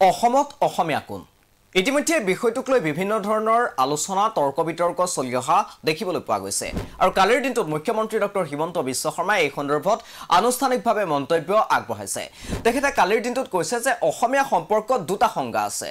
অসমত অসমীয়া কোন ইতিমধ্যে বিষয়টোক লৈ বিভিন্ন ধৰণৰ আলোচনা তৰ্ক বিতৰ্ক চলি অহা দেখিবলৈ পোৱা গৈছে আৰু কালিৰ দিনটোত মুখ্যমন্ত্ৰী ডক্টৰ হিমন্ত বিশ্ব শৰ্মাই এই সন্দৰ্ভত আনুষ্ঠানিকভাৱে মন্তব্য আগবঢ়াইছে তেখেতে কালিৰ দিনটোত কৈছে যে অসমীয়া সম্পৰ্কত দুটা সংজ্ঞা আছে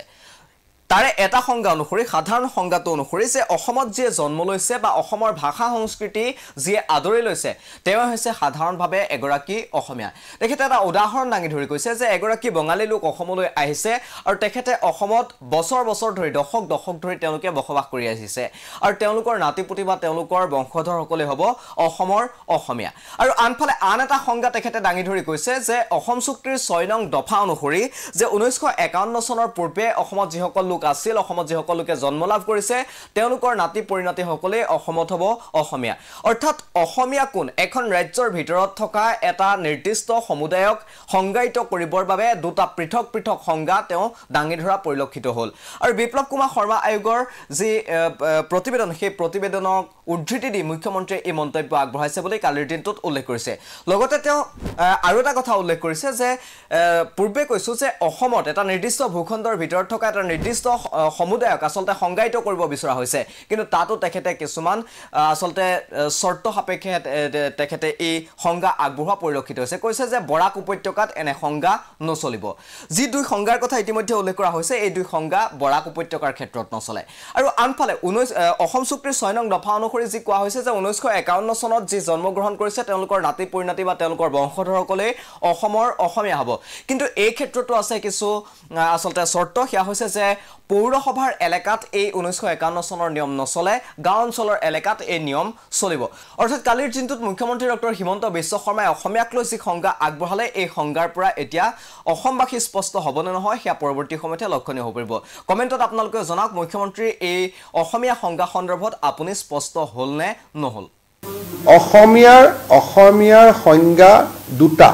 তাৰে এটা সংজ্ঞা অনুসৰি সাধাৰণ সংজ্ঞাটো অনুসৰি যে অসমত যে জন্ম লৈছে বা অসমৰ ভাষা সংস্কৃতি যে আদৰি লৈছে তেওঁ হৈছে সাধাৰণভাৱে এগৰাকী অসমীয়া তেখেতে এটা উদাহৰণ দাঙি ধৰি কৈছে যে এগৰাকী বঙালী লোক অসমলৈ আহিছে আৰু তেখেতে অসমত বছৰ বছৰ ধৰি দশক ধৰি তেওঁলোকে বসবাস কৰি আহিছে আৰু তেওঁলোকৰ নাতিপুতি বা তেওঁলোকৰ বংশধৰসকলে হ'ব অসমৰ অসমীয়া আৰু আনফালে আন এটা সংজ্ঞা তেখেতে দাঙি ধৰি কৈছে যে অসম চুক্তিৰ 6 নং দফা অনুসৰি যে 1951 চনৰ পূৰ্বে অসমত যিসকল আছিল অসমত যিসকলকে জন্ম লাভ কৰিছে তেওঁলোকৰ নাতি পৰিণতি সকলে অসমত হ'ব অসমীয়া অৰ্থাৎ অসমীয়া কোন এখন ৰাজ্যৰ ভিতৰত থকা এটা নিৰ্দিষ্ট সমুদায়ক সংজ্ঞায়িত কৰিবৰ বাবে দুটা পৃথক সংজ্ঞা তেওঁ দাঙি ধৰা পৰিলক্ষিত হ'ল আৰু বিপ্লৱ কুমাৰ শৰ্মা আয়োগৰ যি প্ৰতিবেদন সেই প্ৰতিবেদনক উদ্ধৃতি দি মুখ্যমন্ত্ৰীয়ে এই মন্তব্য আগবঢ়াইছে বুলি কালিৰ দিনটোত উল্লেখ কৰিছে লগতে তেওঁ আৰু এটা কথা উল্লেখ কৰিছে যে পূৰ্বে কৈছো যে অসমত এটা নিৰ্দিষ্ট ভূখণ্ডৰ ভিতৰত থকা এটা নিৰ্দিষ্ট সমুদায়ক আসলতে সংজ্ঞায়িত কৰিব বিচৰা হৈছে কিন্তু তাতো তেখেতে কিছুমান আসলতে শৰ্ত সাপেক্ষে তেখেতে এই সংজ্ঞা আগবঢ়োৱা পৰিলক্ষিত হৈছে কৈছে যে বৰাক উপত্যকাত এনে সংজ্ঞা নচলিব যি দুই সংজ্ঞাৰ কথা ইতিমধ্যে উল্লেখ কৰা হৈছে এই দুই সংজ্ঞা বৰাক উপত্যকাৰ ক্ষেত্ৰত নচলে আৰু আনফালে অসম চুক্তিৰ 6 নং দফা অনুসৰি যি কোৱা হৈছে যে 1951 চনত যি জন্মগ্ৰহণ কৰিছে তেওঁলোকৰ নাতি পৰিণতি বা তেওঁলোকৰ বংশধৰসকলে অসমৰ অসমীয়া হ'ব কিন্তু এই ক্ষেত্ৰতো আছে কিছু আসলতে শৰ্ত হিয়া হৈছে যে পৌৰসভাৰ এলেকাত এই 1951 চনৰ নিয়ম নচলে গাঁও অঞ্চলৰ এলেকাত এই নিয়ম চলিব অৰ্থাৎ কালিৰ দিনটোত মুখ্যমন্ত্ৰী ডক্টৰ হিমন্ত বিশ্ব শৰ্মাই অসমীয়াক লৈ যি সংজ্ঞা আগবঢ়ালে এই সংজ্ঞাৰ পৰা এতিয়া অসমবাসী স্পষ্ট হ'বনে নহয় সেয়া পৰৱৰ্তী সময়তে লক্ষণীয় হ'ব পাৰিব কমেণ্টত আপোনালোকে জনাওক মুখ্যমন্ত্ৰী এই অসমীয়া সংজ্ঞা সন্দৰ্ভত আপুনি স্পষ্ট হ'ল নে নহল অসমীয়াৰ সংজ্ঞা দুটা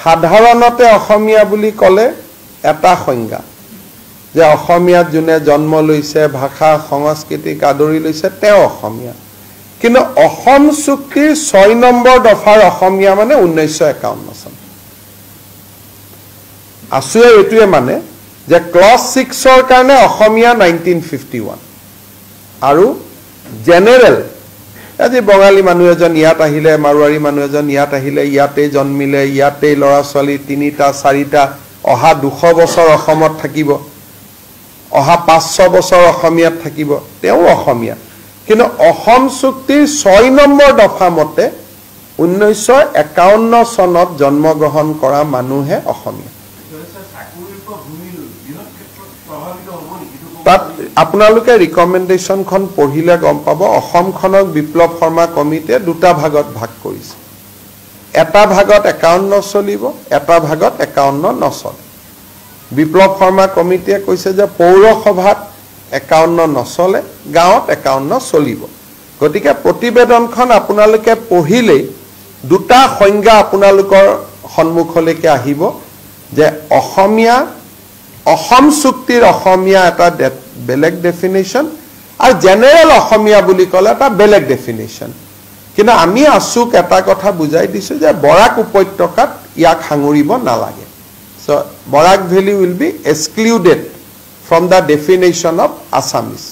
সাধাৰণতে অসমীয়া বুলি ক'লে এটা সংজ্ঞা যে অসমীয়াত যোনে জন্ম লৈছে ভাষা সংস্কৃতিক আদৰি লৈছে তেওঁ অসমীয়া কিন্তু অসম চুক্তিৰ 6 নম্বৰ দফাৰ অসমীয়া মানে 1951 চন আসুৱে এটোৱে মানে যে ক্লজ 6 ৰ কাৰণে অসমীয়া 1951 আৰু জেনেৰেল আজি বঙালী মানুহ এজন ইয়াত আহিলে মাৰোৱাৰী মানুহ এজন ইয়াত আহিলে ইয়াতে জন্মিলে ইয়াতে ল'ৰা ছোৱালী 3টা 4টা অহা 200 বছৰ অসমত থাকিব অহা 500 বছৰ অসমীয়াত থাকিব তেওঁ অসমীয়া কিন্তু অসম চুক্তিৰ 6 নম্বৰ দফা মতে 1951 চনত জন্মগ্ৰহণ কৰা মানুহে অসমীয়া তাত আপোনালোকে ৰিকমেন্ডেশনখন পঢ়িলে গম পাব অসমখনক বিপ্লৱ শৰ্মা কমিটিয়ে দুটা ভাগত ভাগ কৰিছে এটা ভাগত 51 চলিব এটা ভাগত 51 নচলে বিপ্লৱ শৰ্মা কমিটিয়ে কৈছে যে পৌৰসভাত 51 নচলে গাঁৱত 51 চলিব গতিকে প্ৰতিবেদনখন আপোনালোকে পঢ়িলে দুটা সংজ্ঞা আপোনালোকৰ সন্মুখলৈকে আহিব যে অসমীয়া অসম চুক্তিৰ অসমীয়া এটা বেলেগ ডেফিনেশন আৰু জেনেৰেল অসমীয়া বুলি ক'লে এটা বেলেগ ডেফিনেশন কিন্তু আমি আসুক এটা কথা বুজাই দিছো যে বৰাক উপত্যকাত ইয়াক হাঙুৰিব নালাগে so Barak Valley will be excluded from the definition of Assamese